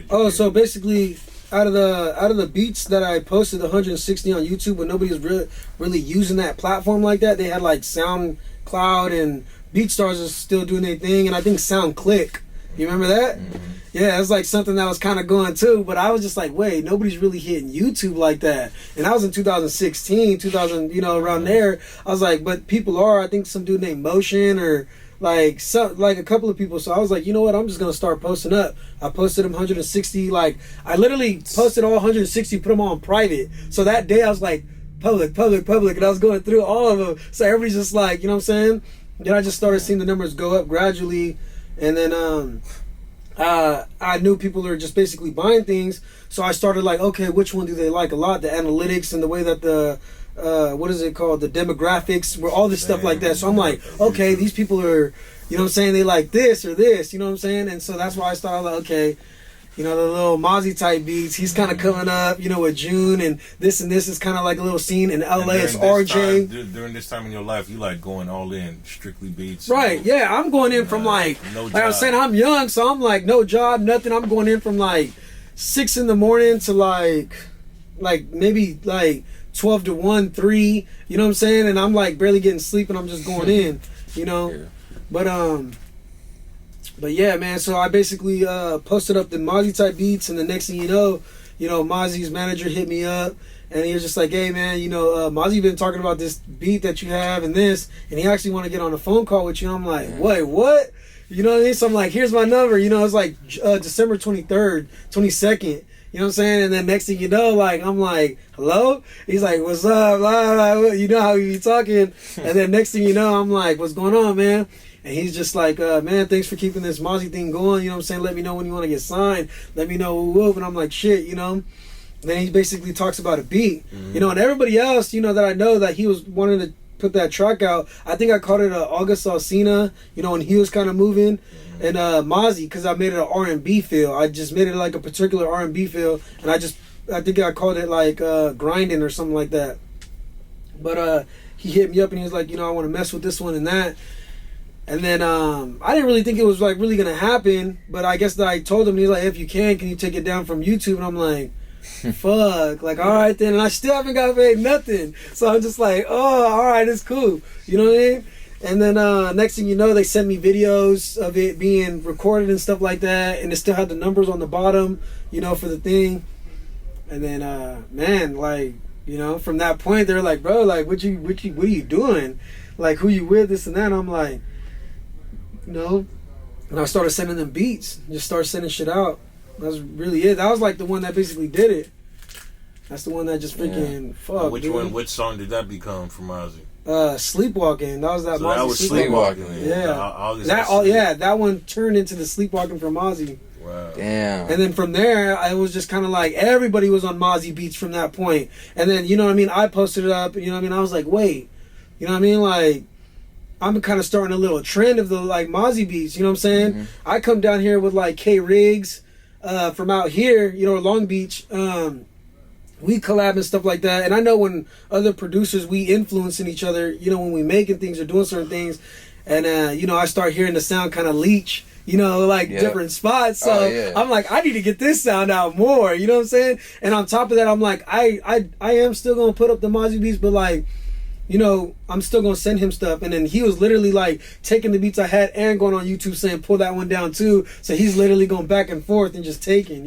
Oh, so basically, out of the beats that I posted, 160 on YouTube, when nobody was really using that platform like that, they had like SoundCloud and BeatStars is still doing their thing, and I think SoundClick. You remember that? Mm-hmm. Yeah, it was like something that was kind of going too, but I was just like, wait, nobody's really hitting YouTube like that. And that was in 2016, 2000, around there. I was like, but people are. I think some dude named Motion or like a couple of people. So I was like, you know what? I'm just gonna start posting up. I posted them 160. Like I literally posted all 160, put them on private. So that day I was like, public, and I was going through all of them. So everybody's just like, you know what I'm saying? Then I just started seeing the numbers go up gradually, and then I knew people were just basically buying things. So I started like, okay, which one do they like a lot? The analytics and the way that the what is it called? The demographics, were all this stuff like that. So I'm like, okay, these people are, you know what I'm saying? They like this or this, you know what I'm saying? And so that's why I started like, okay, the little Mozzy type beats, he's kind of coming up, with June, and this is kind of like a little scene in LA. It's RJ. During this time in your life, you like going all in, strictly beats. Right, yeah, I'm going in from like I was saying, I'm young, so I'm like, no job, nothing. I'm going in from like 6 in the morning to like maybe like 12 to 1, 3, you know what I'm saying? And I'm like barely getting sleep, and I'm just going in, Yeah. But yeah, man, so I basically posted up the Mozzy type beats, and the next thing you know, Mozzy's manager hit me up, and he was just like, hey man, Mozzy been talking about this beat that you have and this, and he actually want to get on a phone call with you. And I'm like, wait, what? You know what I mean? So I'm like, here's my number. It's like December 23rd, 22nd. You know what I'm saying? And then next thing you know, like, I'm like, hello? He's like, what's up? Blah, blah, blah. You know how we be talking. And then next thing you know, I'm like, what's going on, man? And he's just like, man, thanks for keeping this Mozzy thing going. You know what I'm saying? Let me know when you want to get signed. Let me know who. And I'm like, shit, And then he basically talks about a beat. Mm-hmm. And everybody else, that I know that he was wanting to put that track out. I think I called it August Alsina, when he was kind of moving. Mm-hmm. And Mozzy, because I made it an R&B feel. I just made it like a particular R&B feel. And I think I called it like grinding or something like that. But he hit me up and he was like, I want to mess with this one and that. And then I didn't really think it was like really gonna happen, but I guess that I told him, and he's like, if you can you take it down from YouTube? And I'm like, fuck, like, all right then. And I still haven't got paid nothing, so I'm just like, oh, all right, it's cool, you know what I mean? And then next thing you know, they sent me videos of it being recorded and stuff like that, and it still had the numbers on the bottom, for the thing. And then man, like, from that point, they're like, bro, like, what are you doing? Like, who you with, this and that? And I'm like, and I started sending them beats. Just started sending shit out. That's really it. That was like the one that basically did it. That's the one that just freaking fuck. Which song did that become from Mozzy? Sleepwalking. That was that. So Mozzy that was Sleepwalking. Yeah. That one turned into the Sleepwalking from Mozzy. Wow. Damn. And then from there, I was just kind of like, everybody was on Mozzy beats from that point. And then, I posted it up. I was like, wait. Like, I'm kind of starting a little trend of the like Mozzy beats, you know what I'm saying? Mm-hmm. I come down here with like K Riggs from out here, Long Beach. We collab and stuff like that. And I know when other producers, we influencing each other, when we making things or doing certain things. And, I start hearing the sound kind of leach, different spots. So I'm like, I need to get this sound out more, you know what I'm saying? And on top of that, I'm like, I am still going to put up the Mozzy beats, but like, I'm still going to send him stuff. And then he was literally like taking the beats I had and going on YouTube saying, pull that one down too. So he's literally going back and forth and just taking,